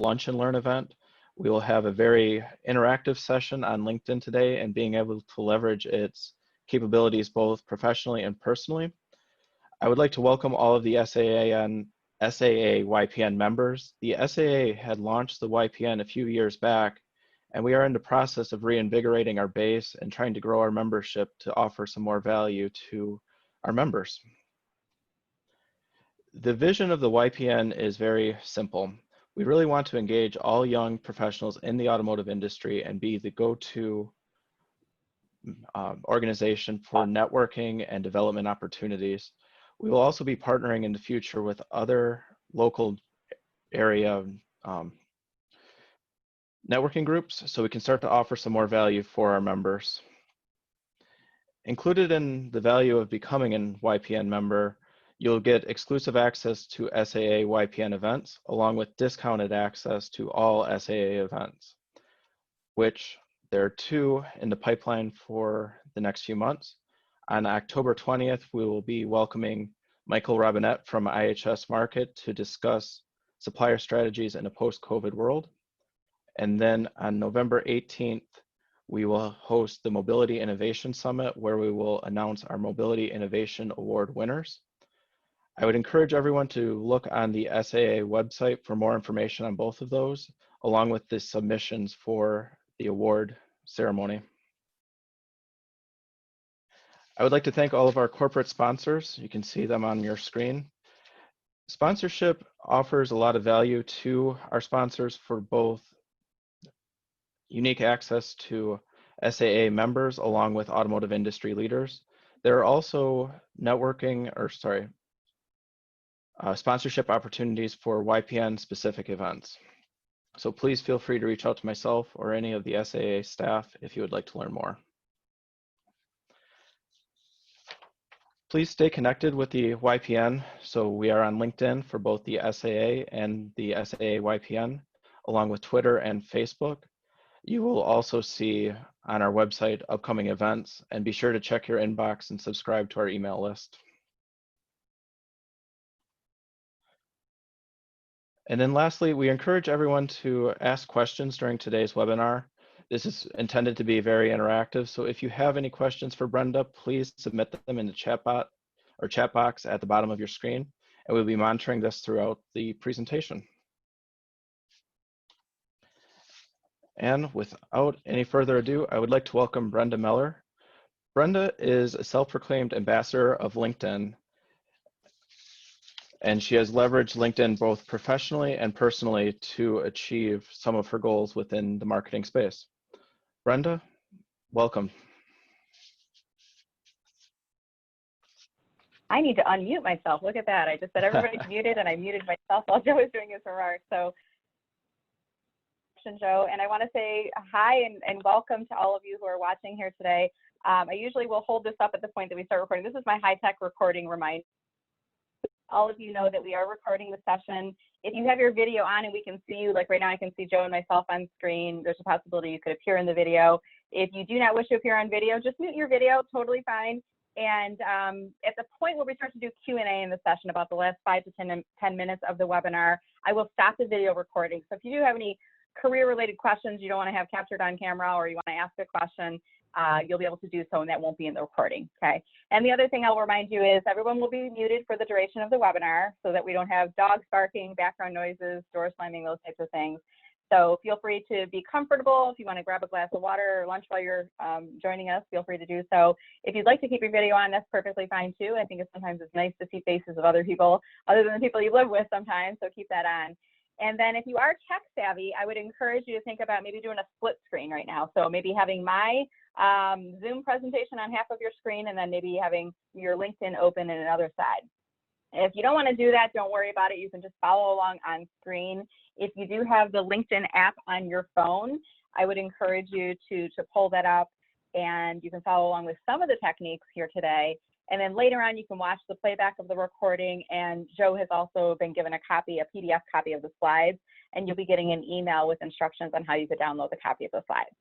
lunch and learn event. We will have a very interactive session on LinkedIn today and being able to leverage its capabilities both professionally and personally. I would like to welcome all of the SAA and SAA YPN members. The SAA had launched the YPN a few years back, and we are in the process of reinvigorating our base and trying to grow our membership to offer some more value to our members. The vision of the YPN is very simple. We really want to engage all young professionals in the automotive industry and be the go-to organization for networking and development opportunities. We will also be partnering in the future with other local area networking groups so we can start to offer some more value for our members. Included in the value of becoming an YPN member, you'll get exclusive access to SAA YPN events along with discounted access to all SAA events, which there are 2 in the pipeline for the next few months. On October 20th, we will be welcoming Michael Robinette from IHS Markit to discuss supplier strategies in a post-COVID world. And then on November 18th, we will host the Mobility Innovation Summit, where we will announce our Mobility Innovation Award winners. I would encourage everyone to look on the SAA website for more information on both of those, along with the submissions for the award ceremony. I would like to thank all of our corporate sponsors. You can see them on your screen. Sponsorship offers a lot of value to our sponsors for both unique access to SAA members along with automotive industry leaders. There are also sponsorship opportunities for YPN specific events. So please feel free to reach out to myself or any of the SAA staff if you would like to learn more. Please stay connected with the YPN. So we are on LinkedIn for both the SAA and the SAA YPN, along with Twitter and Facebook. You will also see on our website upcoming events, and be sure to check your inbox and subscribe to our email list. And then lastly, we encourage everyone to ask questions during today's webinar. This is intended to be very interactive, so if you have any questions for Brenda, please submit them in the chat box at the bottom of your screen, and we'll be monitoring this throughout the presentation. And without any further ado, I would like to welcome Brenda Meller. Brenda is a self-proclaimed ambassador of LinkedIn, and she has leveraged LinkedIn both professionally and personally to achieve some of her goals within the marketing space. Brenda, welcome. I need to unmute myself. Look at that. I just said everybody's muted, and I muted myself while Joe was doing his remarks. So, Joe, and I want to say hi and welcome to all of you who are watching here today. I usually will hold this up at the point that we start recording. This is my high-tech recording reminder. All of you know that we are recording the session. If you have your video on and we can see you, like right now I can see Joe and myself on screen, there's a possibility you could appear in the video. If you do not wish to appear on video, just mute your video, totally fine. And at the point where we start to do Q&A in the session about the last 5 to 10 minutes of the webinar, I will stop the video recording. So if you do have any career-related questions you don't want to have captured on camera, or you want to ask a question, you'll be able to do so, and that won't be in the recording, okay? And the other thing I'll remind you is everyone will be muted for the duration of the webinar so that we don't have dogs barking, background noises, door slamming, those types of things. So feel free to be comfortable. If you want to grab a glass of water or lunch while you're joining us, feel free to do so. If you'd like to keep your video on, that's perfectly fine too. I think sometimes it's nice to see faces of other people other than the people you live with sometimes, so keep that on. And then if you are tech savvy, I would encourage you to think about maybe doing a split screen right now. So maybe having my Zoom presentation on half of your screen and then maybe having your LinkedIn open in another side. If you don't want to do that, don't worry about it. You can just follow along on screen. If you do have the LinkedIn app on your phone, I would encourage you to pull that up, and you can follow along with some of the techniques here today. And then later on, you can watch the playback of the recording, and Joe has also been given a PDF copy of the slides, and you'll be getting an email with instructions on how you could download the copy of the slides.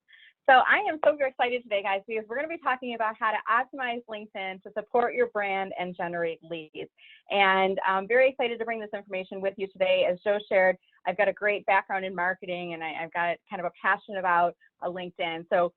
So I am so very excited today, guys, because we're going to be talking about how to optimize LinkedIn to support your brand and generate leads. And I'm very excited to bring this information with you today. As Joe shared, I've got a great background in marketing, and I've got kind of a passion about LinkedIn. So,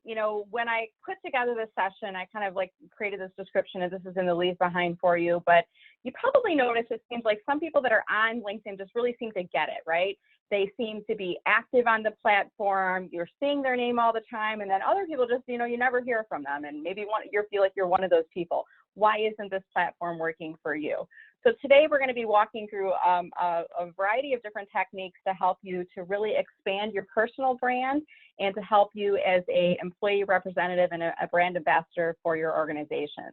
you know, when I put together this session, I kind of like created this description, and this is in the leave behind for you. But you probably notice it seems like some people that are on LinkedIn just really seem to get it, right? They seem to be active on the platform. You're seeing their name all the time. And then other people just, you know, you never hear from them. And maybe you feel like you're one of those people. Why isn't this platform working for you? So today we're going to be walking through a variety of different techniques to help you to really expand your personal brand and to help you as a employee representative and a brand ambassador for your organization.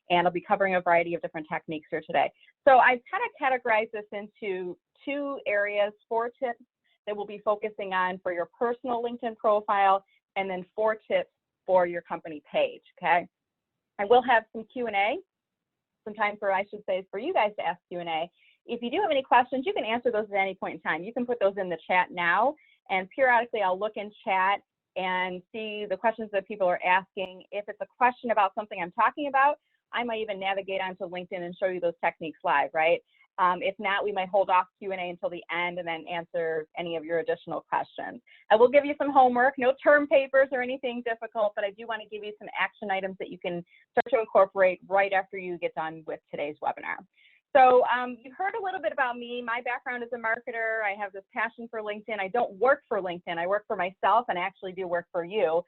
And I'll be covering a variety of different techniques here today. So I've kind of categorized this into 2 areas, 4 tips that we'll be focusing on for your personal LinkedIn profile, and then 4 tips for your company page, okay? I will have some Q&A, some time for, I should say, for you guys to ask Q&A. If you do have any questions, you can answer those at any point in time. You can put those in the chat now, and periodically I'll look in chat and see the questions that people are asking. If it's a question about something I'm talking about, I might even navigate onto LinkedIn and show you those techniques live, right? If not, we might hold off Q&A until the end and then answer any of your additional questions. I will give you some homework, no term papers or anything difficult, but I do want to give you some action items that you can start to incorporate right after you get done with today's webinar. So you've heard a little bit about me. My background is a marketer. I have this passion for LinkedIn. I don't work for LinkedIn. I work for myself and actually do work for you.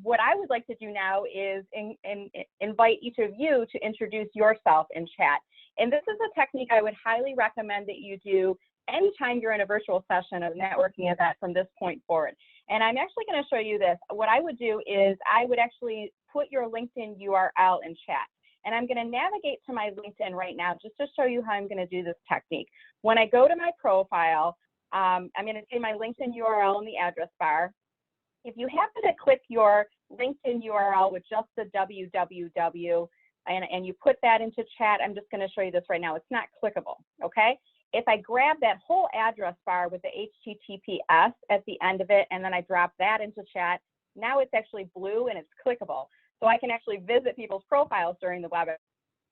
What I would like to do now is invite each of you to introduce yourself in chat. And this is a technique I would highly recommend that you do anytime you're in a virtual session of networking event from this point forward. And I'm actually going to show you this. What I would do is I would actually put your LinkedIn URL in chat. And I'm going to navigate to my LinkedIn right now just to show you how I'm going to do this technique. When I go to my profile, I'm going to say my LinkedIn URL in the address bar. If you happen to click your LinkedIn URL with just the www and you put that into chat, I'm just going to show you this right now. It's not clickable, okay? If I grab that whole address bar with the HTTPS at the end of it, and then I drop that into chat, now it's actually blue and it's clickable. So I can actually visit people's profiles during the webinar.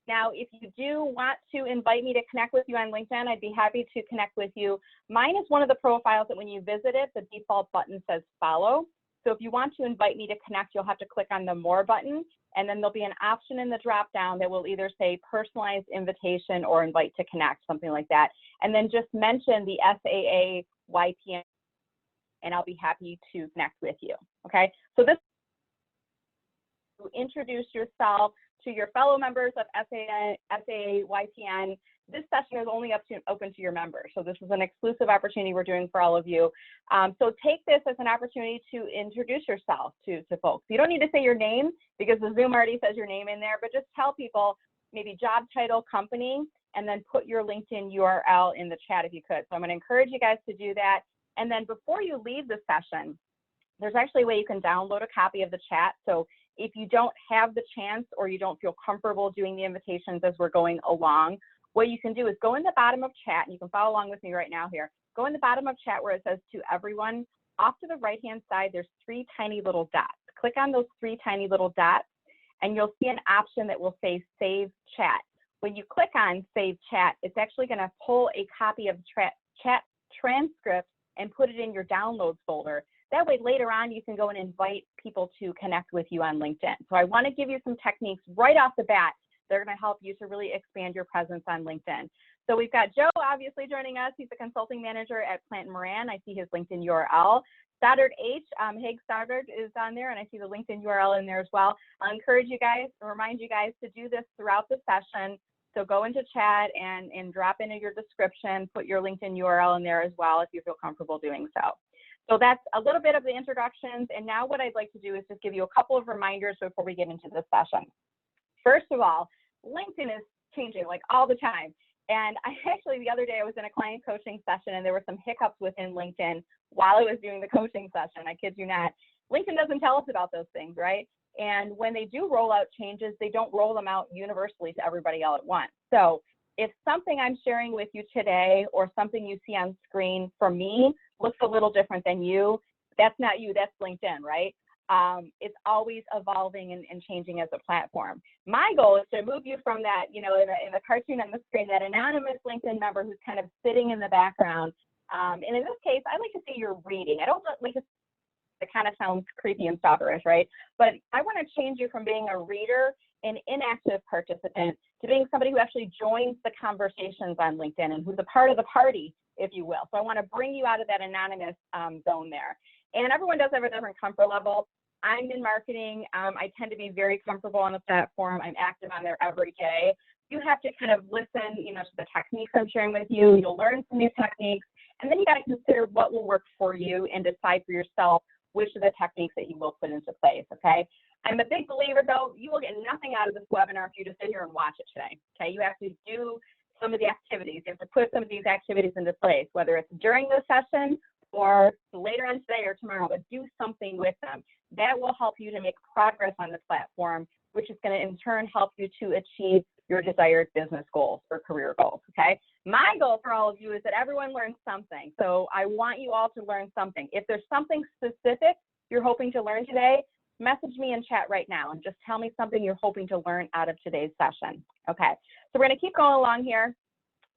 Now, if you do want to invite me to connect with you on LinkedIn, I'd be happy to connect with you. Mine is one of the profiles that when you visit it, the default button says follow. So if you want to invite me to connect, you'll have to click on the more button, and then there'll be an option in the drop down that will either say personalized invitation or invite to connect, something like that. And then just mention the SAA YPN, and I'll be happy to connect with you, okay? So this is to introduce yourself to your fellow members of SAA YPN. This session is only open to your members. So this is an exclusive opportunity we're doing for all of you. So take this as an opportunity to introduce yourself to folks. You don't need to say your name because the Zoom already says your name in there, but just tell people maybe job title, company, and then put your LinkedIn URL in the chat if you could. So I'm going to encourage you guys to do that. And then before you leave the session, there's actually a way you can download a copy of the chat. So if you don't have the chance or you don't feel comfortable doing the invitations as we're going along, what you can do is go in the bottom of chat, and you can follow along with me right now here. Go in the bottom of chat where it says to everyone. Off to the right-hand side, there's 3 tiny little dots. Click on those 3 tiny little dots, and you'll see an option that will say Save Chat. When you click on Save Chat, it's actually going to pull a copy of the chat transcript and put it in your downloads folder. That way, later on, you can go and invite people to connect with you on LinkedIn. So I want to give you some techniques right off the bat. They're going to help you to really expand your presence on LinkedIn. So we've got Joe obviously joining us. He's the consulting manager at Plant Moran. I see his LinkedIn URL. Stoddard H, Haig Stoddard is on there, and I see the LinkedIn URL in there as well. I'll encourage you guys, remind you guys to do this throughout the session. So go into chat and drop into your description, put your LinkedIn URL in there as well if you feel comfortable doing so. So that's a little bit of the introductions. And now what I'd like to do is just give you a couple of reminders before we get into this session. First of all, LinkedIn is changing like all the time. And I actually, the other day, I was in a client coaching session and there were some hiccups within LinkedIn while I was doing the coaching session. I kid you not. LinkedIn doesn't tell us about those things, right? And when they do roll out changes, they don't roll them out universally to everybody all at once. So if something I'm sharing with you today or something you see on screen for me looks a little different than you, that's not you, that's LinkedIn, right? It's always evolving and changing as a platform. My goal is to move you from that, in the cartoon on the screen, that anonymous LinkedIn member who's kind of sitting in the background. And in this case, I like to say you're reading. I don't like to, it kind of sounds creepy and stalkerish, right? But I want to change you from being a reader, an inactive participant, to being somebody who actually joins the conversations on LinkedIn and who's a part of the party, if you will. So I want to bring you out of that anonymous zone there. And everyone does have a different comfort level. I'm in marketing. I tend to be very comfortable on the platform. I'm active on there every day. You have to kind of listen, to the techniques I'm sharing with you. You'll learn some new techniques, and then you got to consider what will work for you and decide for yourself which of the techniques that you will put into place, okay? I'm a big believer, though, you will get nothing out of this webinar if you just sit here and watch it today, okay? You have to do some of the activities. You have to put some of these activities into place, whether it's during the session or later on today or tomorrow, but do something with them. That will help you to make progress on the platform, which is going to in turn help you to achieve your desired business goals or career goals, okay? My goal for all of you is that everyone learns something. So I want you all to learn something. If there's something specific you're hoping to learn today, message me in chat right now and just tell me something you're hoping to learn out of today's session. Okay, so we're going to keep going along here.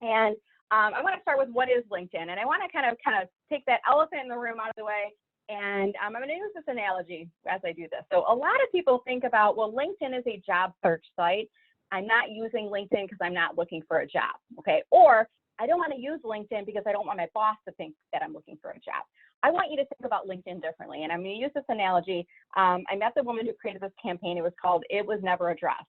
And I want to start with what is LinkedIn. And I want to kind of take that elephant in the room out of the way. And I'm going to use this analogy as I do this. So a lot of people think about, well, LinkedIn is a job search site. I'm not using LinkedIn because I'm not looking for a job, okay? Or I don't want to use LinkedIn because I don't want my boss to think that I'm looking for a job. I want you to think about LinkedIn differently. And I'm going to use this analogy. I met the woman who created this campaign. It was called It Was Never Addressed.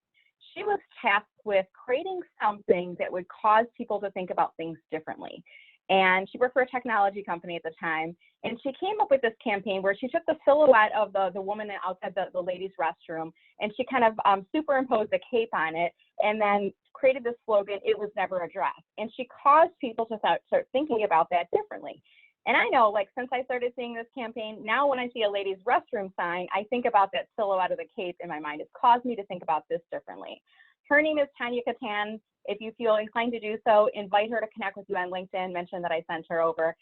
She was tasked with creating something that would cause people to think about things differently. And she worked for a technology company at the time. And she came up with this campaign where she took the silhouette of the woman outside the ladies' restroom, and she kind of superimposed a cape on it, and then created this slogan, "It was never addressed." And she caused people to start thinking about that differently. And I know, like, since I started seeing this campaign, now when I see a ladies' restroom sign, I think about that silhouette of the cape in my mind. It's caused me to think about this differently. Her name is Tanya Katan. If you feel inclined to do so, invite her to connect with you on LinkedIn. Mention that I sent her over.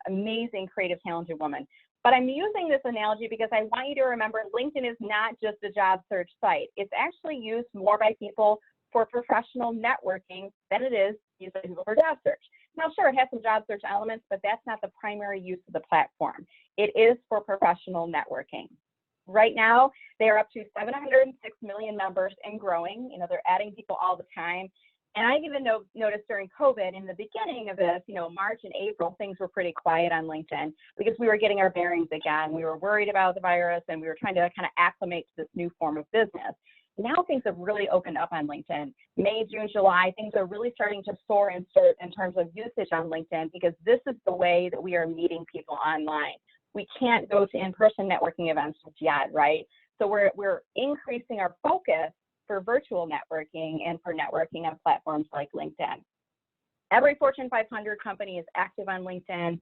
Amazing, creative, talented woman. But I'm using this analogy because I want you to remember LinkedIn is not just a job search site. It's actually used more by people for professional networking than it is used by people for job search. Now, sure, it has some job search elements, but that's not the primary use of the platform. It is for professional networking. Right now, they are up to 706 million members and growing. They're adding people all the time. And I even noticed during COVID, in the beginning of this, March and April, things were pretty quiet on LinkedIn because we were getting our bearings again. We were worried about the virus, and we were trying to kind of acclimate to this new form of business. Now things have really opened up on LinkedIn. May, June, July, things are really starting to soar in terms of usage on LinkedIn because this is the way that we are meeting people online. We can't go to in-person networking events yet, right? So we're increasing our focus for virtual networking and for networking on platforms like LinkedIn. Every Fortune 500 company is active on LinkedIn.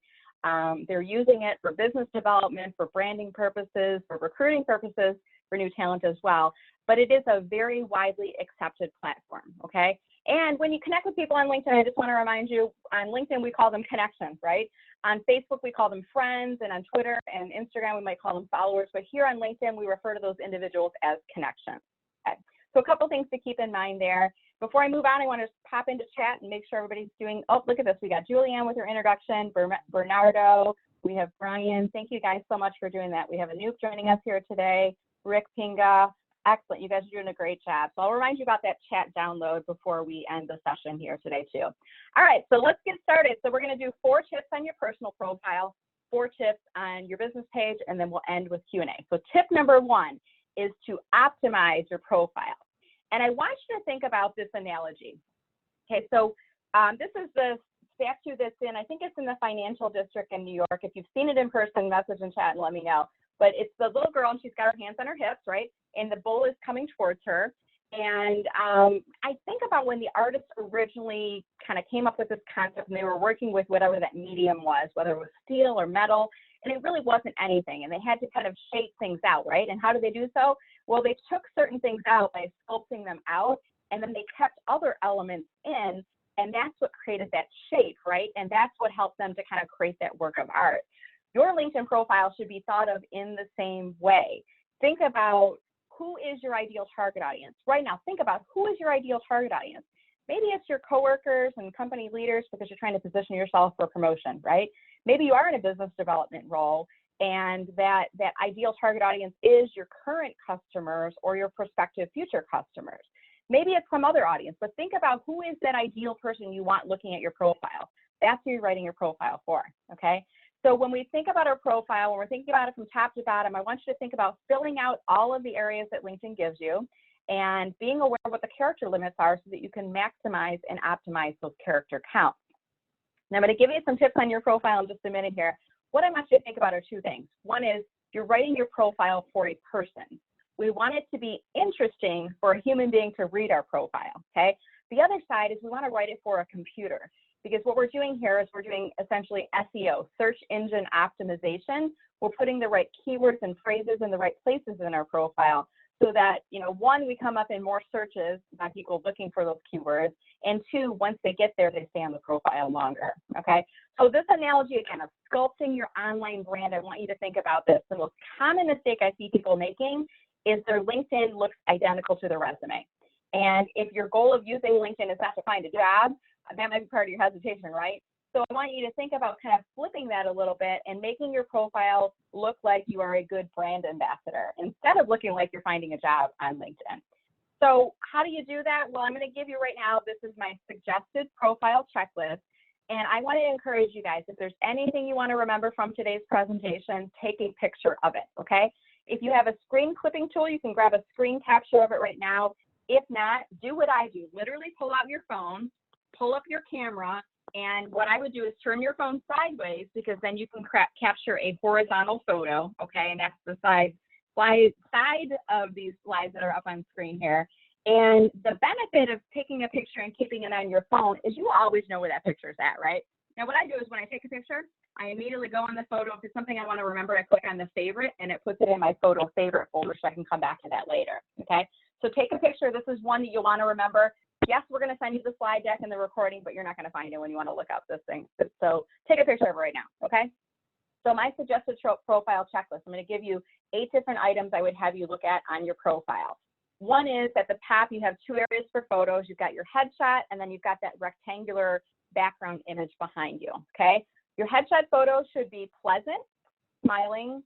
They're using it for business development, for branding purposes, for recruiting purposes, for new talent as well. But it is a very widely accepted platform, okay? And when you connect with people on LinkedIn, I just want to remind you, on LinkedIn, we call them connections, right? On Facebook, we call them friends, and on Twitter and Instagram, we might call them followers. But here on LinkedIn, we refer to those individuals as connections. Okay. So a couple things to keep in mind there. Before I move on, I want to pop into chat and make sure everybody's doing, oh, look at this. We got Julianne with her introduction, Bernardo, we have Brian. Thank you guys so much for doing that. We have Anoop joining us here today, Rick Pinga. Excellent, you guys are doing a great job. So I'll remind you about that chat download before we end the session here today too. All right, so let's get started. So we're gonna do 4 tips on your personal profile, 4 tips on your business page, and then we'll end with Q&A. So tip number 1 is to optimize your profile. And I want you to think about this analogy. Okay, so this is the statue that's in, I think it's in the financial district in New York. If you've seen it in person, message in chat and let me know. But it's the little girl, and she's got her hands on her hips, right? And the bull is coming towards her. And I think about when the artist originally kind of came up with this concept, and they were working with whatever that medium was, whether it was steel or metal, and it really wasn't anything. And they had to kind of shape things out, right? And how did they do so? Well, they took certain things out by sculpting them out, and then they kept other elements in, and that's what created that shape, right? And that's what helped them to kind of create that work of art. Your LinkedIn profile should be thought of in the same way. Think about who is your ideal target audience. Right now, think about who is your ideal target audience. Maybe it's your coworkers and company leaders because you're trying to position yourself for promotion, right? Maybe you are in a business development role and that ideal target audience is your current customers or your prospective future customers. Maybe it's some other audience, but think about who is that ideal person you want looking at your profile. That's who you're writing your profile for, okay? So when we think about our profile, when we're thinking about it from top to bottom, I want you to think about filling out all of the areas that LinkedIn gives you and being aware of what the character limits are so that you can maximize and optimize those character counts. Now I'm going to give you some tips on your profile in just a minute here. What I want you to think about are two things. One is you're writing your profile for a person. We want it to be interesting for a human being to read our profile, okay? The other side is we want to write it for a computer, because what we're doing here is we're doing essentially SEO, search engine optimization. We're putting the right keywords and phrases in the right places in our profile so that, you know, one, we come up in more searches by people looking for those keywords, and two, once they get there, they stay on the profile longer, okay? So this analogy, again, of sculpting your online brand, I want you to think about this. The most common mistake I see people making is their LinkedIn looks identical to their resume. And if your goal of using LinkedIn is not to find a job, that might be part of your hesitation, right? So I want you to think about kind of flipping that a little bit and making your profile look like you are a good brand ambassador instead of looking like you're finding a job on LinkedIn. So how do you do that? Well, I'm going to give you right now, this is my suggested profile checklist. And I want to encourage you guys, if there's anything you want to remember from today's presentation, take a picture of it, okay? If you have a screen clipping tool, you can grab a screen capture of it right now. If not, do what I do. Literally pull out your phone, pull up your camera, and what I would do is turn your phone sideways, because then you can capture a horizontal photo, okay? And that's the side of these slides that are up on screen here. And the benefit of taking a picture and keeping it on your phone is you always know where that picture is at, right? Now, what I do is when I take a picture, I immediately go on the photo. If it's something I want to remember, I click on the favorite, and it puts it in my photo favorite folder so I can come back to that later, okay? So take a picture. This is one that you'll want to remember. Yes, we're going to send you the slide deck and the recording, but you're not going to find it when you want to look up this thing. So take a picture of it right now, okay? So my suggested profile checklist, I'm going to give you 8 different items I would have you look at on your profile. One is at the top, you have 2 areas for photos. You've got your headshot, and then you've got that rectangular background image behind you, okay? Your headshot photo should be pleasant, smiling,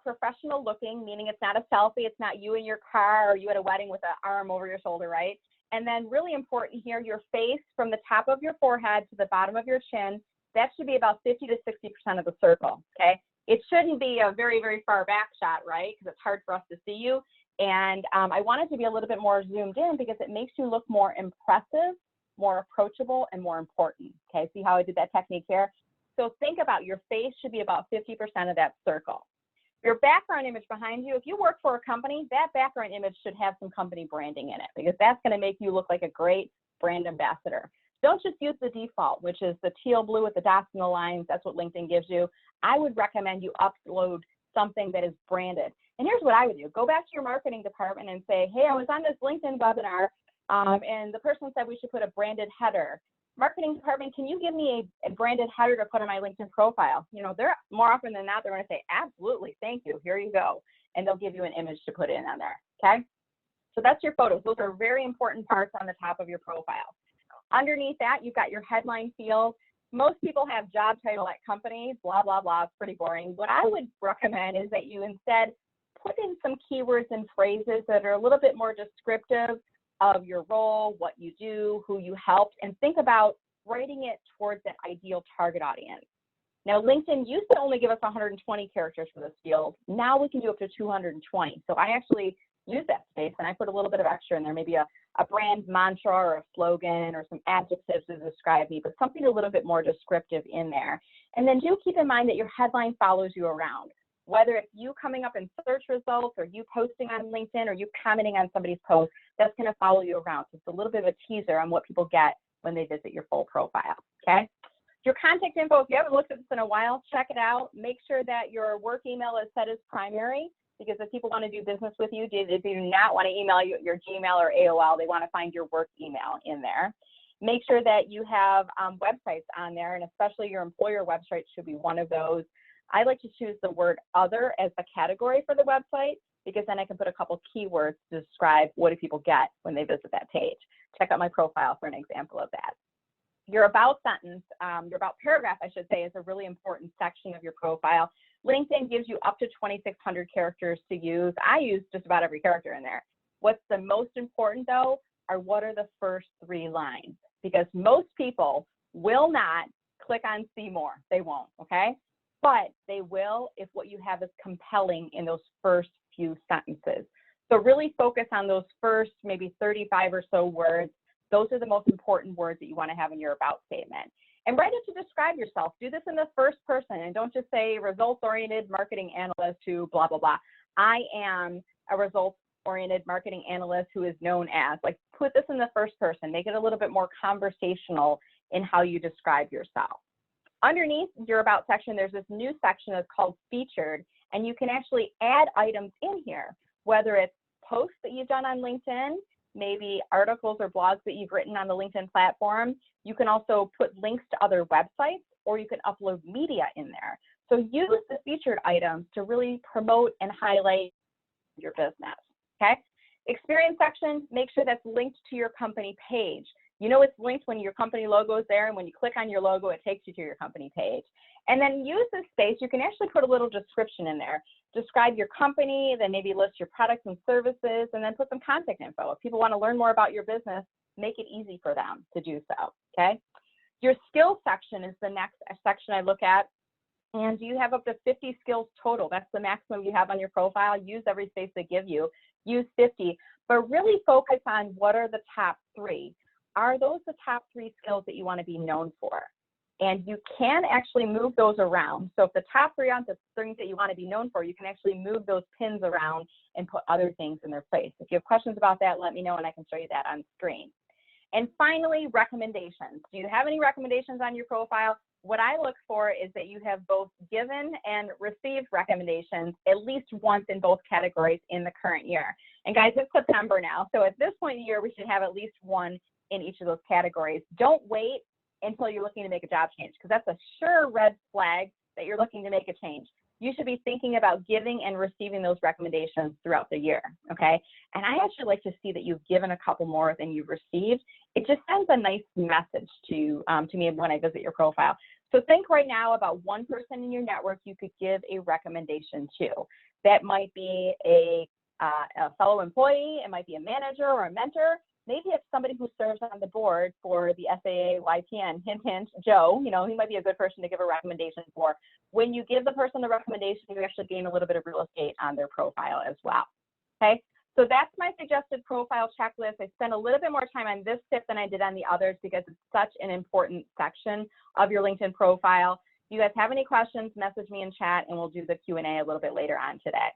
professional looking, meaning it's not a selfie. It's not you in your car or you at a wedding with an arm over your shoulder, right? And then really important here, your face from the top of your forehead to the bottom of your chin, that should be about 50 to 60% of the circle, okay? It shouldn't be a very, very far back shot, right? Because it's hard for us to see you. And I want it to be a little bit more zoomed in because it makes you look more impressive, more approachable, and more important, okay? See how I did that technique here? So think about your face should be about 50% of that circle. Your background image behind you, if you work for a company, that background image should have some company branding in it because that's going to make you look like a great brand ambassador. Don't just use the default, which is the teal blue with the dots and the lines. That's what LinkedIn gives you. I would recommend you upload something that is branded. And here's what I would do. Go back to your marketing department and say, hey, I was on this LinkedIn webinar and the person said we should put a branded header. Marketing department, can you give me a branded header to put on my LinkedIn profile? You know, they're more often than not, they're going to say, absolutely, thank you, here you go. And they'll give you an image to put in on there, okay? So that's your photos. Those are very important parts on the top of your profile. Underneath that, you've got your headline field. Most people have job title at companies, blah, blah, blah. It's pretty boring. What I would recommend is that you instead put in some keywords and phrases that are a little bit more descriptive of your role, what you do, who you helped, and think about writing it towards that ideal target audience. Now, LinkedIn used to only give us 120 characters for this field. Now we can do up to 220. So I actually use that space and I put a little bit of extra in there, maybe a brand mantra or a slogan or some adjectives to describe me, but something a little bit more descriptive in there. And then do keep in mind that your headline follows you around. Whether it's you coming up in search results or you posting on LinkedIn or you commenting on somebody's post, that's going to follow you around. So it's a little bit of a teaser on what people get when they visit your full profile, okay? Your contact info, if you haven't looked at this in a while, check it out. Make sure that your work email is set as primary because if people want to do business with you, they do not want to email you your Gmail or AOL. They want to find your work email in there. Make sure that you have websites on there, and especially your employer website should be one of those. I like to choose the word other as the category for the website, because then I can put a couple keywords to describe what do people get when they visit that page. Check out my profile for an example of that. Your about sentence, your about paragraph, I should say, is a really important section of your profile. LinkedIn gives you up to 2,600 characters to use. I use just about every character in there. What's the most important, though, are what are the first 3 lines, because most people will not click on see more. They won't, okay? But they will if what you have is compelling in those first few sentences. So really focus on those first maybe 35 or so words. Those are the most important words that you want to have in your about statement. And write it to describe yourself. Do this in the first person, and don't just say results-oriented marketing analyst who blah, blah, blah. I am a results-oriented marketing analyst who is known as. Like, put this in the first person. Make it a little bit more conversational in how you describe yourself. Underneath your about section, there's this new section that's called featured, and you can actually add items in here, whether it's posts that you've done on LinkedIn, maybe articles or blogs that you've written on the LinkedIn platform. You can also put links to other websites, or you can upload media in there. So use the featured items to really promote and highlight your business, okay? Experience section, make sure that's linked to your company page. You know it's linked when your company logo is there, and when you click on your logo, it takes you to your company page. And then use this space. You can actually put a little description in there. Describe your company, then maybe list your products and services, and then put some contact info. If people want to learn more about your business, make it easy for them to do so, okay? Your skills section is the next section I look at. And you have up to 50 skills total. That's the maximum you have on your profile. Use every space they give you. Use 50, but really focus on what are the top 3. Are those the top 3 skills that you want to be known for? And you can actually move those around. So if the top 3 aren't the things that you want to be known for, you can actually move those pins around and put other things in their place. If you have questions about that, let me know and I can show you that on screen. And finally, recommendations. Do you have any recommendations on your profile? What I look for is that you have both given and received recommendations at least once in both categories in the current year. And guys, it's September now. So at this point in the year, we should have at least one in each of those categories. Don't wait until you're looking to make a job change, because that's a sure red flag that you're looking to make a change. You should be thinking about giving and receiving those recommendations throughout the year, okay? And I actually like to see that you've given a couple more than you've received. It just sends a nice message to me when I visit your profile. So think right now about one person in your network you could give a recommendation to. That might be a fellow employee, it might be a manager or a mentor. Maybe it's somebody who serves on the board for the YAA, YPN, hint, hint, Joe, you know, he might be a good person to give a recommendation for. When you give the person the recommendation, you actually gain a little bit of real estate on their profile as well, okay? So that's my suggested profile checklist. I spent a little bit more time on this tip than I did on the others because it's such an important section of your LinkedIn profile. If you guys have any questions, message me in chat and we'll do the Q&A a little bit later on today.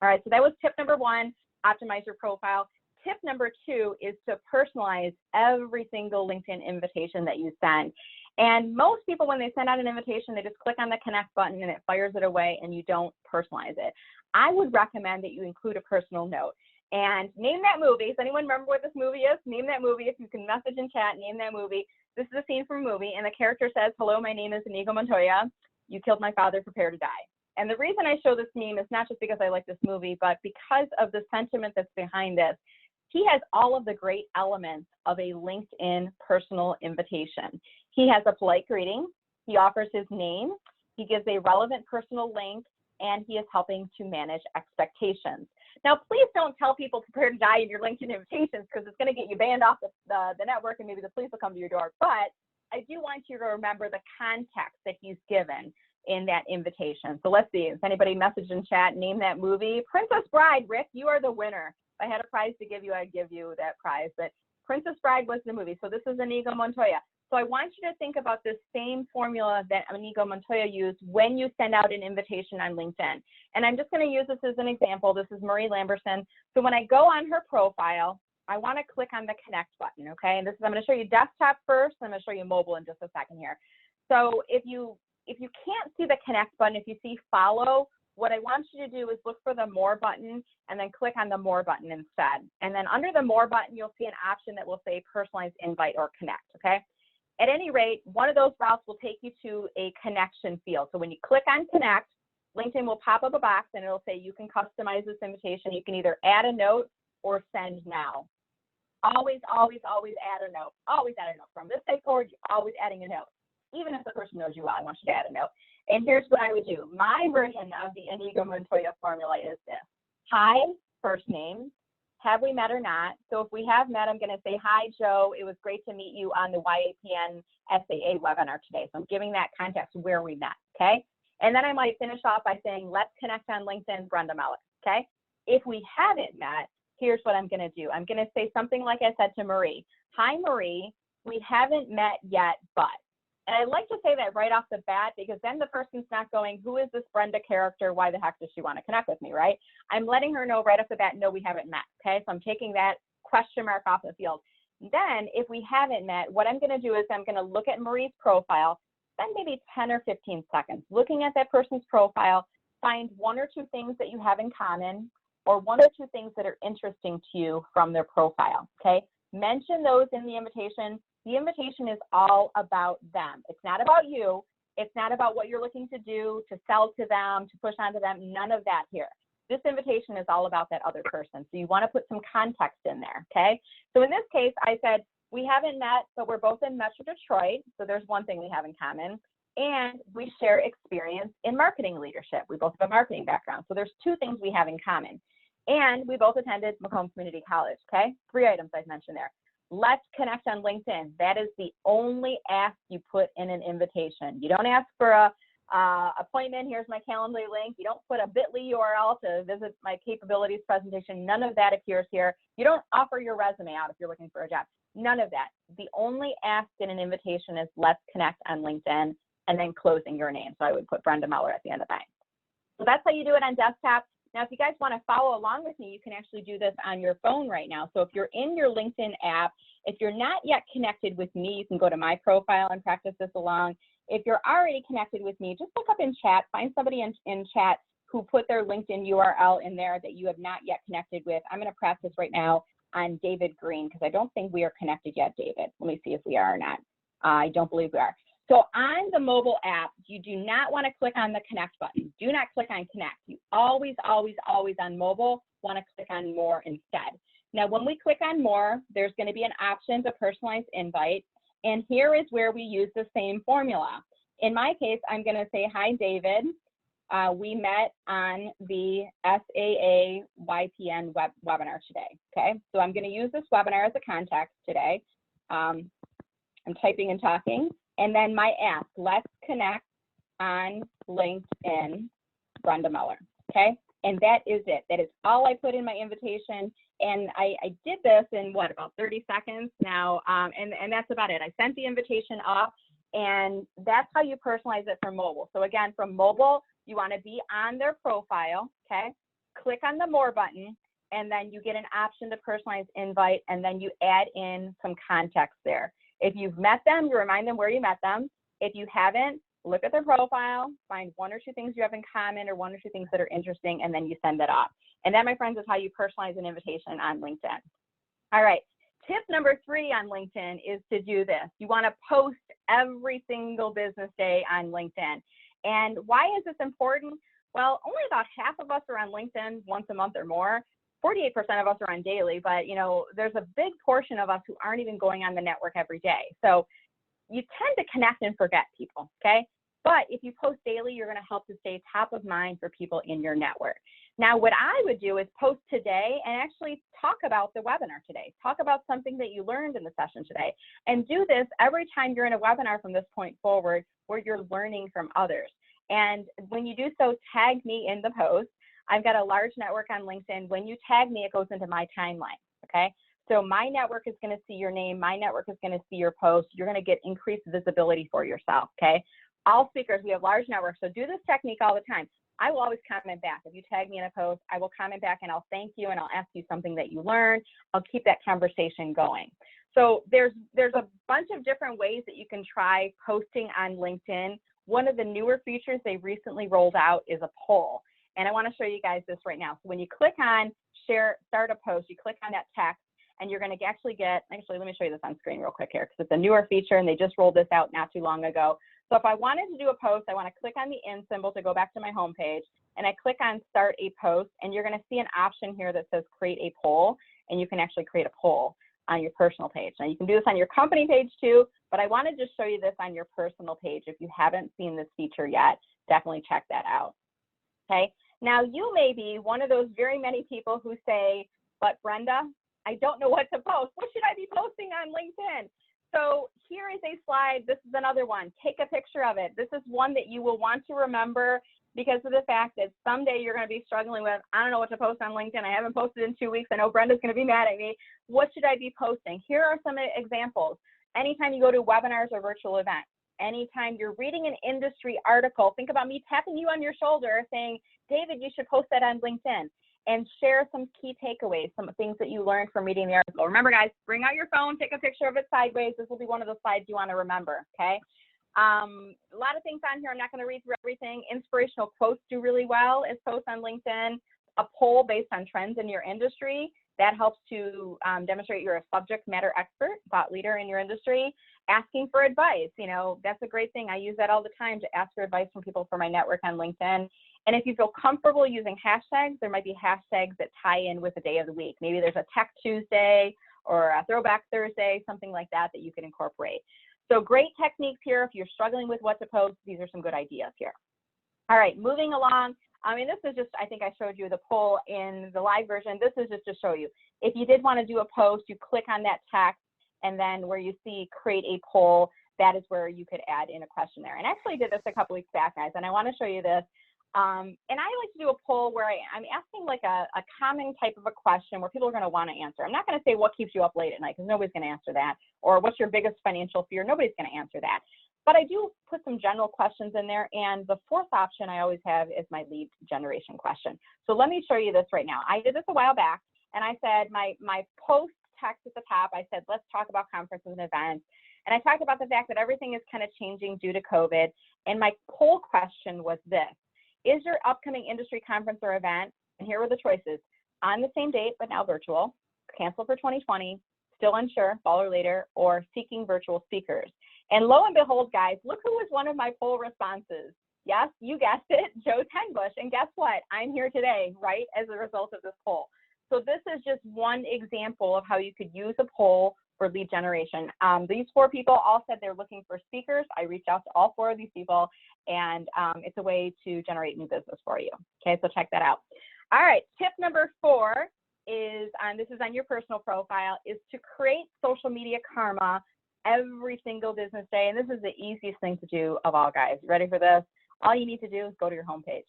All right, so that was tip number 1, optimize your profile. Tip number 2 is to personalize every single LinkedIn invitation that you send. And most people, when they send out an invitation, they just click on the connect button and it fires it away and you don't personalize it. I would recommend that you include a personal note and name that movie. Does anyone remember what this movie is? Name that movie. If you can message in chat, name that movie. This is a scene from a movie and the character says, "Hello, my name is Inigo Montoya. You killed my father, prepare to die." And the reason I show this meme is not just because I like this movie, but because of the sentiment that's behind this. He has all of the great elements of a LinkedIn personal invitation. He has a polite greeting, he offers his name, he gives a relevant personal link, and he is helping to manage expectations. Now, please don't tell people prepare to die in your LinkedIn invitations because it's going to get you banned off the network and maybe the police will come to your door. But I do want you to remember the context that he's given in that invitation. So let's see, if anybody messaged in chat, name that movie. Princess Bride, Rick, you are the winner. If I had a prize to give you, I'd give you that prize. But Princess Bride was the movie. So this is Inigo Montoya. So I want you to think about this same formula that Inigo Montoya used when you send out an invitation on LinkedIn. And I'm just going to use this as an example. This is Marie Lamberson. So when I go on her profile, I want to click on the connect button, okay? And this is, I'm going to show you desktop first. I'm going to show you mobile in just a second here. So if you can't see the connect button, if you see follow, what I want you to do is look for the more button and then click on the more button instead. And then under the more button, you'll see an option that will say personalized invite or connect, okay? At any rate, one of those routes will take you to a connection field. So when you click on connect, LinkedIn will pop up a box and it'll say you can customize this invitation. You can either add a note or send now. Always, always, always add a note. Always add a note. From this day forward, you're always adding a note. Even if the person knows you well, I want you to add a note. And here's what I would do. My version of the Inigo Montoya formula is this. Hi, first name. Have we met or not? So if we have met, I'm going to say, hi, Joe. It was great to meet you on the YAPN SAA webinar today. So I'm giving that context where we met, okay? And then I might finish off by saying, let's connect on LinkedIn, Brenda Meller, okay? If we haven't met, here's what I'm going to do. I'm going to say something like I said to Marie. Hi, Marie. We haven't met yet, but. And I like to say that right off the bat because then the person's not going, who is this Brenda character? Why the heck does she want to connect with me, right? I'm letting her know right off the bat, no, we haven't met, okay? So I'm taking that question mark off the field. Then if we haven't met, what I'm going to do is I'm going to look at Marie's profile, spend maybe 10 or 15 seconds looking at that person's profile, find one or two things that you have in common or one or two things that are interesting to you from their profile, okay? Mention those in the invitation. The invitation is all about them. It's not about you. It's not about what you're looking to do, to sell to them, to push onto them. None of that here. This invitation is all about that other person. So you want to put some context in there, okay? So in this case, I said, we haven't met, but we're both in Metro Detroit. So there's one thing we have in common. And we share experience in marketing leadership. We both have a marketing background. So there's two things we have in common. And we both attended Macomb Community College, okay? 3 items I've mentioned there. Let's connect on LinkedIn. That is the only ask you put in an invitation. You don't ask for a appointment. Here's my Calendly link. You don't put a bit.ly URL to visit my capabilities presentation. None of that appears here. You don't offer your resume out if you're looking for a job. None of that. The only ask in an invitation is let's connect on LinkedIn and then closing your name. So I would put Brenda Meller at the end of that. So that's how you do it on desktop. Now, if you guys want to follow along with me, you can actually do this on your phone right now. So if you're in your LinkedIn app, if you're not yet connected with me, you can go to my profile and practice this along. If you're already connected with me, just look up in chat, find somebody in chat who put their LinkedIn URL in there that you have not yet connected with. I'm going to practice right now on David Green because I don't think we are connected yet, David. Let me see if we are or not. I don't believe we are. So on the mobile app, you do not want to click on the connect button. Do not click on connect. You always, always, always on mobile want to click on more instead. Now, when we click on more, there's going to be an option to personalize invite. And here is where we use the same formula. In my case, I'm going to say, hi, David. We met on the SAA YPN webinar today. Okay, so I'm going to use this webinar as a context today. I'm typing and talking. And then my ask, let's connect on LinkedIn, Brenda Meller, okay? And that is it. That is all I put in my invitation. And I did this in, what, about 30 seconds now, and that's about it. I sent the invitation off, and that's how you personalize it for mobile. So again, from mobile, you want to be on their profile, okay? Click on the more button, and then you get an option to personalize invite, and then you add in some context there. If you've met them, you remind them where you met them. If you haven't, look at their profile, find one or two things you have in common or one or two things that are interesting, and then you send it off. And that, my friends, is how you personalize an invitation on LinkedIn. All right, tip number 3 on LinkedIn is to do this. You want to post every single business day on LinkedIn. And why is this important? Well, only about half of us are on LinkedIn once a month or more. 48% of us are on daily, but you know, there's a big portion of us who aren't even going on the network every day. So you tend to connect and forget people, okay? But if you post daily, you're gonna help to stay top of mind for people in your network. Now, what I would do is post today and actually talk about the webinar today. Talk about something that you learned in the session today. And do this every time you're in a webinar from this point forward where you're learning from others. And when you do so, tag me in the post. I've got a large network on LinkedIn. When you tag me, it goes into my timeline, okay? So my network is going to see your name. My network is going to see your post. You're going to get increased visibility for yourself, okay? All speakers, we have large networks, so do this technique all the time. I will always comment back. If you tag me in a post, I will comment back and I'll thank you and I'll ask you something that you learned. I'll keep that conversation going. So there's a bunch of different ways that you can try posting on LinkedIn. One of the newer features they recently rolled out is a poll. And I want to show you guys this right now. So when you click on share, start a post, you click on that text, and you're going to actually let me show you this on screen real quick here, because it's a newer feature and they just rolled this out not too long ago. So if I wanted to do a post, I want to click on the in symbol to go back to my home page, and I click on start a post, and you're going to see an option here that says create a poll, and you can actually create a poll on your personal page. Now you can do this on your company page too, but I want to just show you this on your personal page. If you haven't seen this feature yet, definitely check that out. Okay, now you may be one of those very many people who say, but Brenda, I don't know what to post. What should I be posting on LinkedIn? So here is a slide. This is another one. Take a picture of it. This is one that you will want to remember because of the fact that someday you're going to be struggling with, I don't know what to post on LinkedIn. I haven't posted in 2 weeks. I know Brenda's going to be mad at me. What should I be posting? Here are some examples. Anytime you go to webinars or virtual events, anytime you're reading an industry article, think about me tapping you on your shoulder saying, David, you should post that on LinkedIn, and share some key takeaways, some things that you learned from reading the article. Remember, guys, bring out your phone, take a picture of it sideways. This will be one of the slides you want to remember, okay? A lot of things on here. I'm not going to read through everything. Inspirational quotes do really well as posts on LinkedIn. A poll based on trends in your industry. That helps to demonstrate you're a subject matter expert, thought leader in your industry. Asking for advice, you know, that's a great thing. I use that all the time to ask for advice from people for my network on LinkedIn. And if you feel comfortable using hashtags, there might be hashtags that tie in with a day of the week. Maybe there's a Tech Tuesday or a Throwback Thursday, something like that that you can incorporate. So great techniques here. If you're struggling with what to post, these are some good ideas here. All right, moving along. I mean, this is just, I think I showed you the poll in the live version. This is just to show you. If you did want to do a post, you click on that text, and then where you see create a poll, that is where you could add in a question there. And I actually did this a couple weeks back, guys, and I want to show you this. And I like to do a poll where I'm asking like a common type of a question where people are going to want to answer. I'm not going to say what keeps you up late at night, because nobody's going to answer that, or what's your biggest financial fear. Nobody's going to answer that. But I do put some general questions in there, and the fourth option I always have is my lead generation question. So let me show you this right now. I did this a while back, and I said my post text at the top, I said, let's talk about conferences and events. And I talked about the fact that everything is kind of changing due to COVID. And my poll question was this: is your upcoming industry conference or event, and here were the choices, on the same date but now virtual, cancel for 2020, still unsure, fall or later, or seeking virtual speakers? And lo and behold, guys, look who was one of my poll responses. Yes, you guessed it, Joe Tenbush. And guess what? I'm here today, right, as a result of this poll. So this is just one example of how you could use a poll for lead generation. These 4 people all said they're looking for speakers. I reached out to all 4 of these people, and it's a way to generate new business for you. Okay, so check that out. All right, tip number 4 is, this is on your personal profile, is to create social media karma every single business day. And this is the easiest thing to do of all, guys. Ready for this? All you need to do is go to your homepage.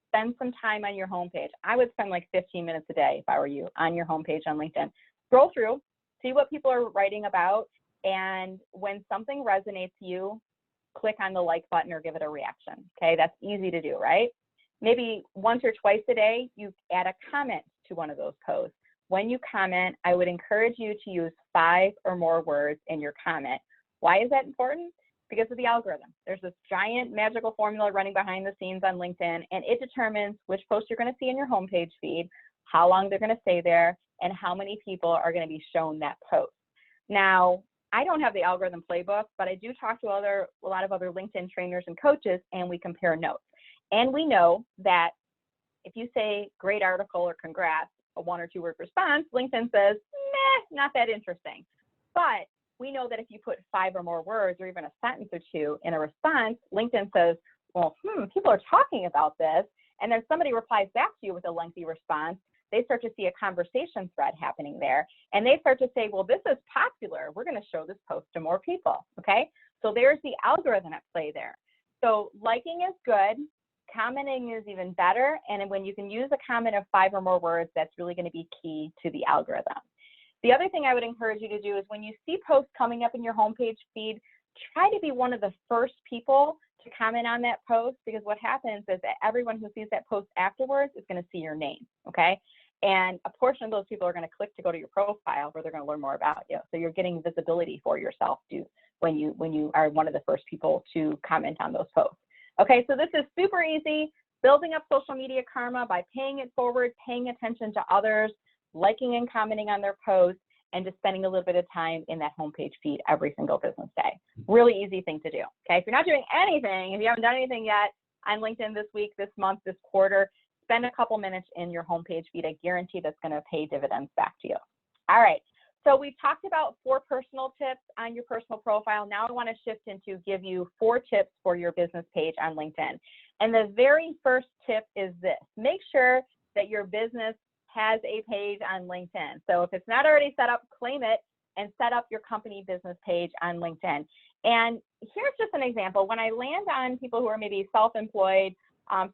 Spend some time on your homepage. I would spend like 15 minutes a day if I were you on your homepage on LinkedIn. Scroll through, see what people are writing about, and when something resonates you, click on the like button or give it a reaction. Okay, that's easy to do, right? Maybe once or twice a day, you add a comment to one of those posts. When you comment, I would encourage you to use 5 or more words in your comment. Why is that important? Because of the algorithm. There's this giant magical formula running behind the scenes on LinkedIn, and it determines which posts you're going to see in your homepage feed, how long they're going to stay there, and how many people are going to be shown that post. Now, I don't have the algorithm playbook, but I do talk to a lot of other LinkedIn trainers and coaches, and we compare notes. And we know that if you say great article or congrats, a 1 or 2 word response, LinkedIn says, meh, not that interesting. But we know that if you put 5 or more words or even a sentence or 2 in a response, LinkedIn says, well, people are talking about this. And then somebody replies back to you with a lengthy response. They start to see a conversation thread happening there. And they start to say, well, this is popular. We're going to show this post to more people. Okay. So there's the algorithm at play there. So liking is good. Commenting is even better. And when you can use a comment of 5 or more words, that's really going to be key to the algorithm. The other thing I would encourage you to do is when you see posts coming up in your homepage feed, try to be one of the first people to comment on that post, because what happens is that everyone who sees that post afterwards is going to see your name, okay? And a portion of those people are going to click to go to your profile where they're going to learn more about you. So you're getting visibility for yourself when you are one of the first people to comment on those posts. Okay, so this is super easy, building up social media karma by paying it forward, paying attention to others, liking and commenting on their posts, and just spending a little bit of time in that homepage feed every single business day. Really easy thing to do, okay? If you're not doing anything, if you haven't done anything yet on LinkedIn this week, this month, this quarter, spend a couple minutes in your homepage feed. I guarantee that's gonna pay dividends back to you. All right, so we've talked about 4 personal tips on your personal profile. Now I wanna shift into give you 4 tips for your business page on LinkedIn. And the very first tip is this: make sure that your business has a page on LinkedIn. So if it's not already set up, claim it and set up your company business page on LinkedIn. And here's just an example. When I land on people who are maybe self-employed,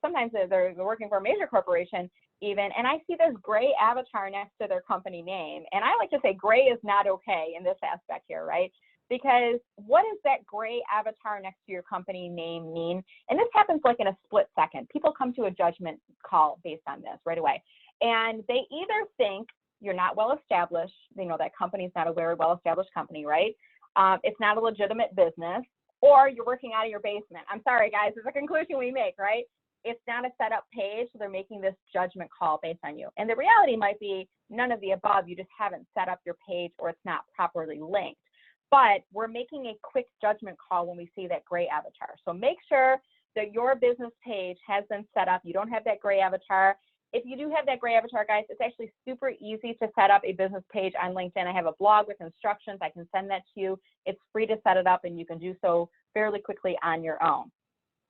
sometimes they're working for a major corporation even, and I see this gray avatar next to their company name. And I like to say gray is not okay in this aspect here, right? Because what does that gray avatar next to your company name mean? And this happens like in a split second. People come to a judgment call based on this right away. And they either think you're not well established, they know that company's not a very well established company, right? It's not a legitimate business, or you're working out of your basement. I'm sorry, guys, it's a conclusion we make, right? It's not a set up page, so they're making this judgment call based on you. And the reality might be none of the above. You just haven't set up your page, or it's not properly linked. But we're making a quick judgment call when we see that gray avatar. So make sure that your business page has been set up. You don't have that gray avatar. If you do have that gray avatar, guys, it's actually super easy to set up a business page on LinkedIn. I have a blog with instructions. I can send that to you. It's free to set it up, and you can do so fairly quickly on your own.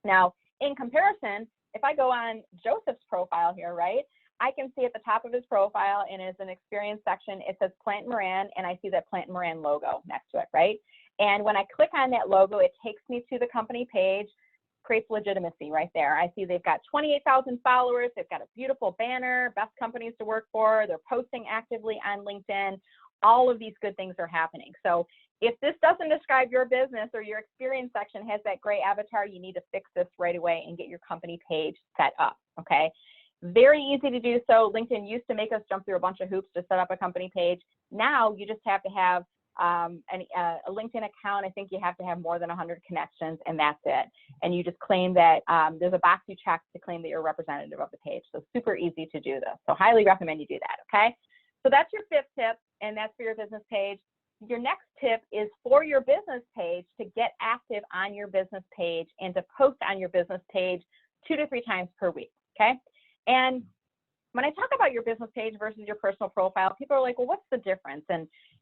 Now, in comparison, if I go on Joseph's profile here, right, I can see at the top of his profile, and as an experience section, it says Plant Moran, and I see that Plant Moran logo next to it, right? And when I click on that logo, it takes me to the company page, creates legitimacy right there. I see they've got 28,000 followers. They've got a beautiful banner, best companies to work for. They're posting actively on LinkedIn. All of these good things are happening. So if this doesn't describe your business, or your experience section has that gray avatar, you need to fix this right away and get your company page set up, okay? Very easy to do so. LinkedIn used to make us jump through a bunch of hoops to set up a company page. Now you just have to have a LinkedIn account. I think you have to have more than 100 connections, and that's it. And you just claim that there's a box you check to claim that you're a representative of the page. So super easy to do this. So highly recommend you do that, okay? So that's your 5th tip, and that's for your business page. Your next tip is for your business page to get active on your business page and to post on your business page 2 to 3 times per week, okay? And when I talk about your business page versus your personal profile, people are like, well, what's the difference?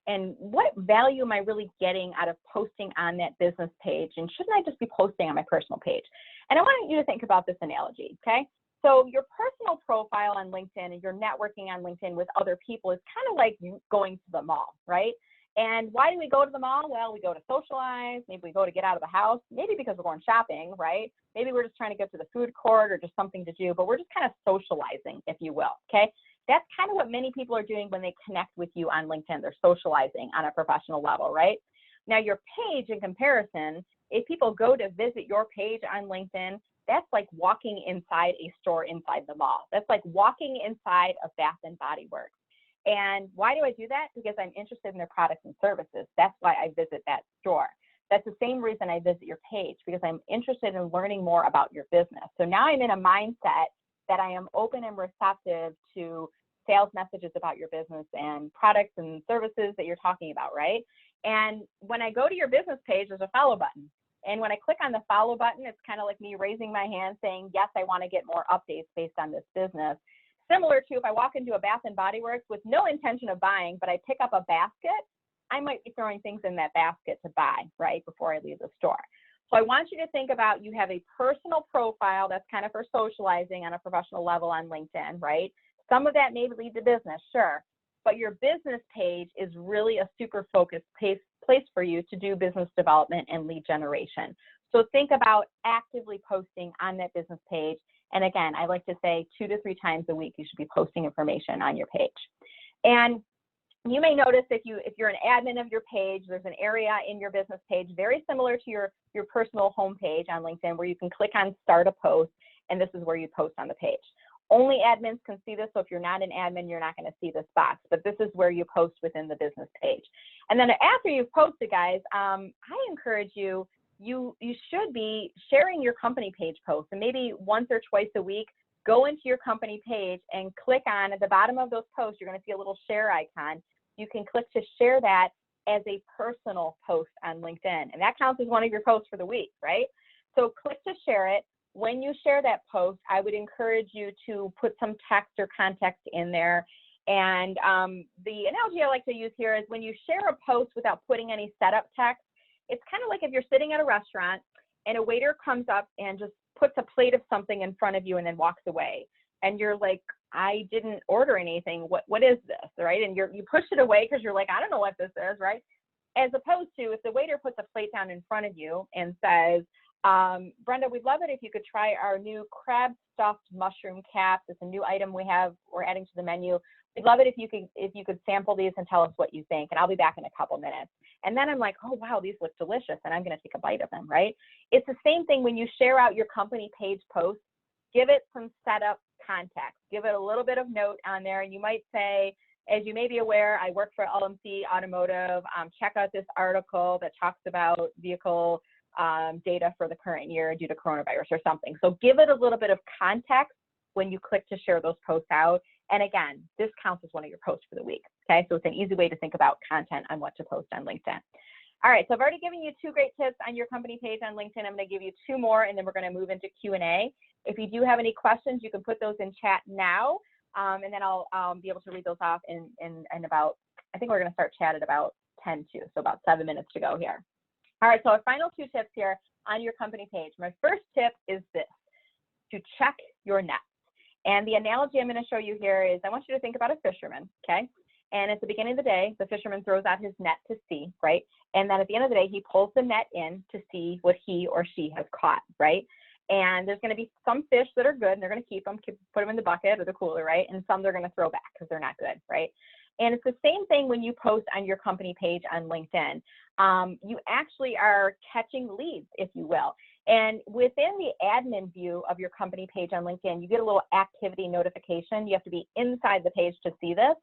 And what value am I really getting out of posting on that business page? And shouldn't I just be posting on my personal page? And I want you to think about this analogy, okay? So your personal profile on LinkedIn and your networking on LinkedIn with other people is kind of like you going to the mall, right? And why do we go to the mall? Well, we go to socialize. Maybe we go to get out of the house. Maybe because we're going shopping, right? Maybe we're just trying to get to the food court or just something to do, but we're just kind of socializing, if you will, okay? That's kind of what many people are doing when they connect with you on LinkedIn. They're socializing on a professional level, right? Now, your page, in comparison, if people go to visit your page on LinkedIn, that's like walking inside a store inside the mall. That's like walking inside a Bath and Body Works. And why do I do that? Because I'm interested in their products and services. That's why I visit that store. That's the same reason I visit your page, because I'm interested in learning more about your business. So now I'm in a mindset that I am open and receptive to sales messages about your business and products and services that you're talking about, right? And when I go to your business page, there's a follow button. And when I click on the follow button, it's kind of like me raising my hand saying, yes, I want to get more updates based on this business. Similar to if I walk into a Bath and Body Works with no intention of buying, but I pick up a basket, I might be throwing things in that basket to buy, right, before I leave the store. So I want you to think about, you have a personal profile that's kind of for socializing on a professional level on LinkedIn, right? Some of that may lead to business, sure, but your business page is really a super focused place for you to do business development and lead generation. So think about actively posting on that business page. And again, I like to say 2 to 3 times a week, you should be posting information on your page. And you may notice if you're an admin of your page, there's an area in your business page very similar to your personal home page on LinkedIn where you can click on Start a Post, and this is where you post on the page. Only admins can see this, so if you're not an admin, you're not going to see this box, but this is where you post within the business page. And then after you've posted, guys, I encourage you should be sharing your company page posts, and maybe once or twice a week, go into your company page and click on, at the bottom of those posts, you're going to see a little share icon. you can click to share that as a personal post on LinkedIn. And that counts as one of your posts for the week, right? So click to share it. When you share that post, I would encourage you to put some text or context in there. And the analogy I like to use here is when you share a post without putting any setup text, it's kind of like if you're sitting at a restaurant and a waiter comes up and just puts a plate of something in front of you and then walks away. And you're like, I didn't order anything. What is this, right? And you push it away because you're like, I don't know what this is, right? As opposed to if the waiter puts a plate down in front of you and says, Brenda, we'd love it if you could try our new crab stuffed mushroom caps. It's a new item we're adding to the menu. We'd love it if you could sample these and tell us what you think, and I'll be back in a couple minutes. And then I'm like, oh wow, these look delicious, and I'm going to take a bite of them, right? It's the same thing when you share out your company page post. Give it some setup context. Give it a little bit of note on there, and you might say, as you may be aware, I work for LMC Automotive. Check out this article that talks about vehicle data for the current year due to coronavirus or something. So give it a little bit of context when you click to share those posts out. And again, this counts as one of your posts for the week. Okay, so it's an easy way to think about content on what to post on LinkedIn. All right, so I've already given you 2 great tips on your company page on LinkedIn. I'm going to give you 2 more, and then we're going to move into Q&A. If you do have any questions, you can put those in chat now, and then I'll be able to read those off in about, I think we're going to start chat at about 10 to, so about 7 minutes to go here. All right, so our final 2 tips here on your company page. My first tip is this, to check your net. And the analogy I'm going to show you here is I want you to think about a fisherman, okay? And at the beginning of the day, the fisherman throws out his net to sea, right? And then at the end of the day, he pulls the net in to see what he or she has caught, right? And there's going to be some fish that are good, and they're going to keep them, put them in the bucket or the cooler, right? And some they're going to throw back because they're not good, right? And it's the same thing when you post on your company page on LinkedIn. You actually are catching leads, if you will. And within the admin view of your company page on LinkedIn, you get a little activity notification. You have to be inside the page to see this.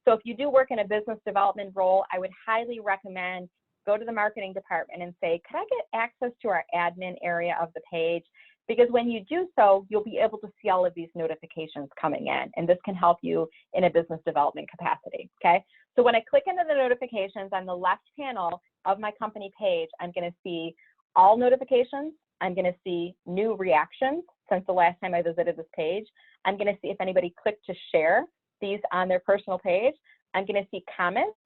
So if you do work in a business development role, I would highly recommend go to the marketing department and say, could I get access to our admin area of the page? Because when you do so, you'll be able to see all of these notifications coming in, and this can help you in a business development capacity, okay? So when I click into the notifications on the left panel of my company page, I'm gonna see all notifications. I'm gonna see new reactions since the last time I visited this page. I'm gonna see if anybody clicked to share these on their personal page. I'm gonna see comments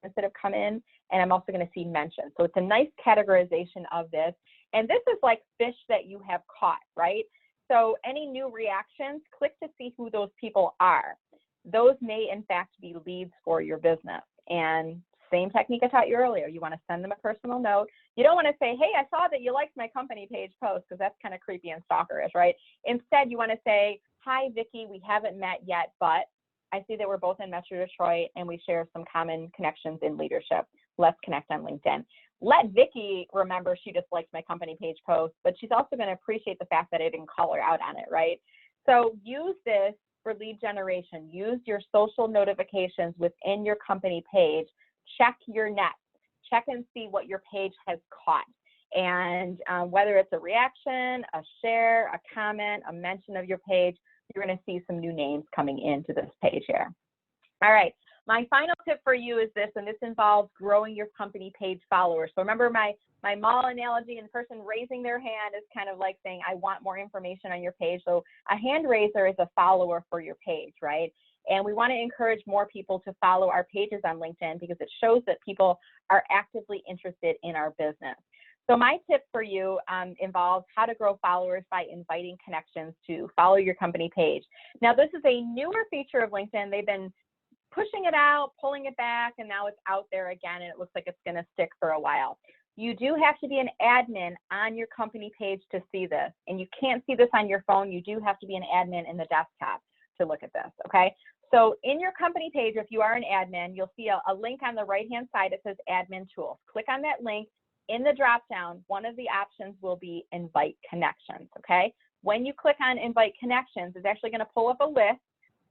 instead of come in, and I'm also gonna see mentions. So it's a nice categorization of this. And this is like fish that you have caught, right? So any new reactions, click to see who those people are. Those may in fact be leads for your business. And same technique I taught you earlier. You want to send them a personal note. You don't want to say, hey, I saw that you liked my company page post, because that's kind of creepy and stalkerish, right? Instead, you want to say, hi, Vicki, we haven't met yet, but I see that we're both in Metro Detroit and we share some common connections in leadership. Let's connect on LinkedIn. Let Vicki remember she just liked my company page post, but she's also going to appreciate the fact that I didn't call her out on it, right? So use this for lead generation. Use your social notifications within your company page. Check your net. Check and see what your page has caught. And whether it's a reaction, a share, a comment, a mention of your page, you're going to see some new names coming into this page here. All right. My final tip for you is this, and this involves growing your company page followers. So remember my mall analogy, and the person raising their hand is kind of like saying, I want more information on your page. So a hand raiser is a follower for your page, right? And we want to encourage more people to follow our pages on LinkedIn because it shows that people are actively interested in our business. So my tip for you involves how to grow followers by inviting connections to follow your company page. Now, this is a newer feature of LinkedIn. They've been pushing it out, pulling it back, and now it's out there again, and it looks like it's going to stick for a while. You do have to be an admin on your company page to see this, and you can't see this on your phone. You do have to be an admin in the desktop to look at this, okay? So in your company page, if you are an admin, you'll see a link on the right-hand side that says Admin Tools. Click on that link. In the drop-down, one of the options will be Invite Connections, okay? When you click on Invite Connections, it's actually going to pull up a list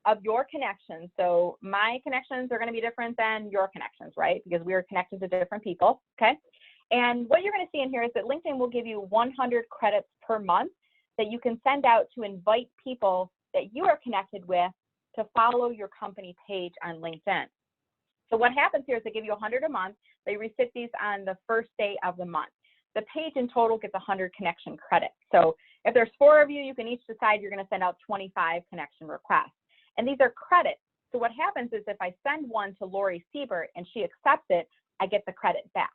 of your connections. So my connections are going to be different than your connections, right? Because we are connected to different people, okay? And what you're going to see in here is that LinkedIn will give you 100 credits per month that you can send out to invite people that you are connected with to follow your company page on LinkedIn. So what happens here is they give you 100 a month. They resit these on the first day of the month. The page in total gets 100 connection credits. So if there's 4 of you, you can each decide you're going to send out 25 connection requests. And these are credits. So what happens is if I send one to Lori Siebert and she accepts it, I get the credit back,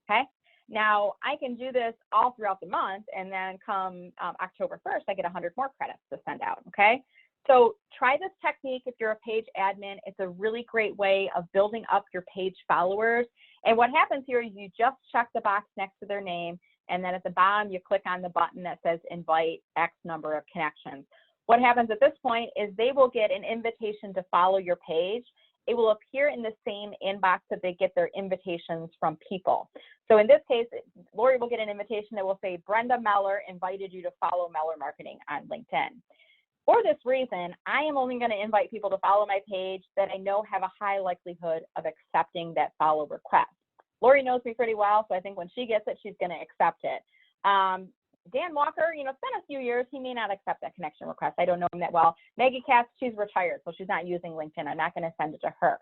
okay? Now, I can do this all throughout the month, and then come October 1st, I get 100 more credits to send out, okay? So try this technique if you're a page admin. It's a really great way of building up your page followers. And what happens here is you just check the box next to their name, and then at the bottom, you click on the button that says invite X number of connections. What happens at this point is they will get an invitation to follow your page. It will appear in the same inbox that they get their invitations from people. So in this case, Lori will get an invitation that will say, Brenda Meller invited you to follow Meller Marketing on LinkedIn. For this reason, I am only going to invite people to follow my page that I know have a high likelihood of accepting that follow request. Lori knows me pretty well, so I think when she gets it, she's going to accept it. Dan Walker, you know, it's been a few years. He may not accept that connection request. I don't know him that well. Maggie Katz, she's retired, so she's not using LinkedIn. I'm not going to send it to her.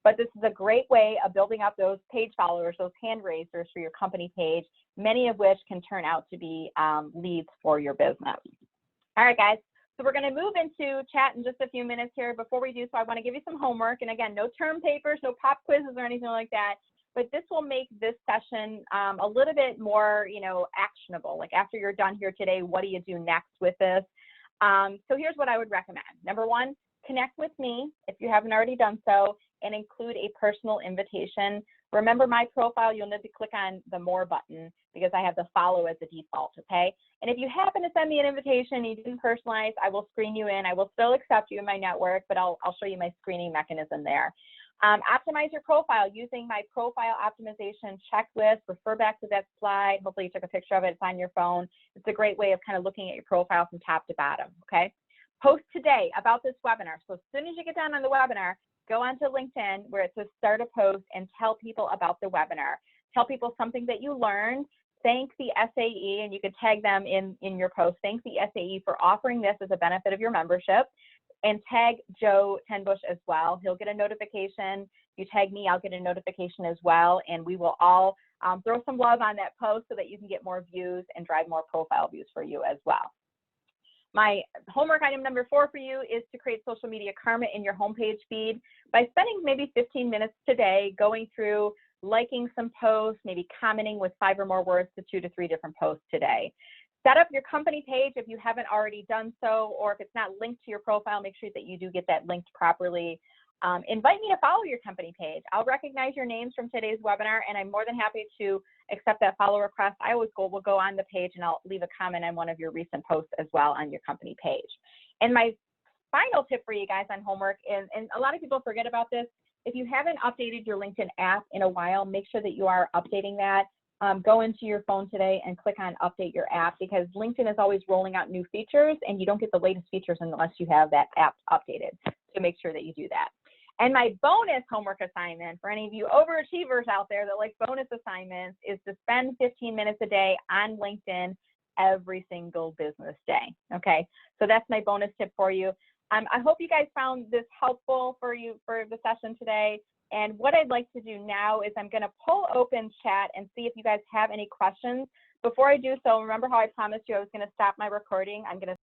But this is a great way of building up those page followers, those hand raisers for your company page, many of which can turn out to be leads for your business. All right, guys. So we're going to move into chat in just a few minutes here. Before we do so, I want to give you some homework. And again, no term papers, no pop quizzes or anything like that. But this will make this session a little bit more, you know, actionable. Like after you're done here today, what do you do next with this? So here's what I would recommend. Number one, connect with me if you haven't already done so, and include a personal invitation. Remember my profile, you'll need to click on the more button because I have the follow as the default, okay? And if you happen to send me an invitation, you didn't personalize, I will screen you in. I will still accept you in my network, but I'll show you my screening mechanism there. Optimize your profile using my profile optimization checklist. Refer back to that slide. Hopefully you took a picture of it. It's on your phone. It's a great way of kind of looking at your profile from top to bottom, okay? Post today about this webinar. So as soon as you get done on the webinar, go onto LinkedIn where it says start a post and tell people about the webinar. Tell people something that you learned. Thank the SAE, and you could tag them in your post. Thank the SAE for offering this as a benefit of your membership. And tag Joe Tenbush as well. He'll get a notification. You tag me, I'll get a notification as well. And we will all throw some love on that post so that you can get more views and drive more profile views for you as well. My homework item number 4 for you is to create social media karma in your homepage feed by spending maybe 15 minutes today going through, liking some posts, maybe commenting with 5 or more words to 2 to 3 different posts today. Set up your company page if you haven't already done so, or if it's not linked to your profile, make sure that you do get that linked properly. Invite me to follow your company page. I'll recognize your names from today's webinar, and I'm more than happy to accept that follow request. I always will go on the page and I'll leave a comment on one of your recent posts as well on your company page. And my final tip for you guys on homework is, and a lot of people forget about this, if you haven't updated your LinkedIn app in a while, make sure that you are updating that. Go into your phone today and click on update your app, because LinkedIn is always rolling out new features and you don't get the latest features unless you have that app updated. So make sure that you do that. And my bonus homework assignment for any of you overachievers out there that like bonus assignments is to spend 15 minutes a day on LinkedIn every single business day. Okay, so that's my bonus tip for you. I hope you guys found this helpful for you for the session today. And what I'd like to do now is I'm going to pull open chat and see if you guys have any questions. Before I do so, remember how I promised you I was going to stop my recording? I'm going to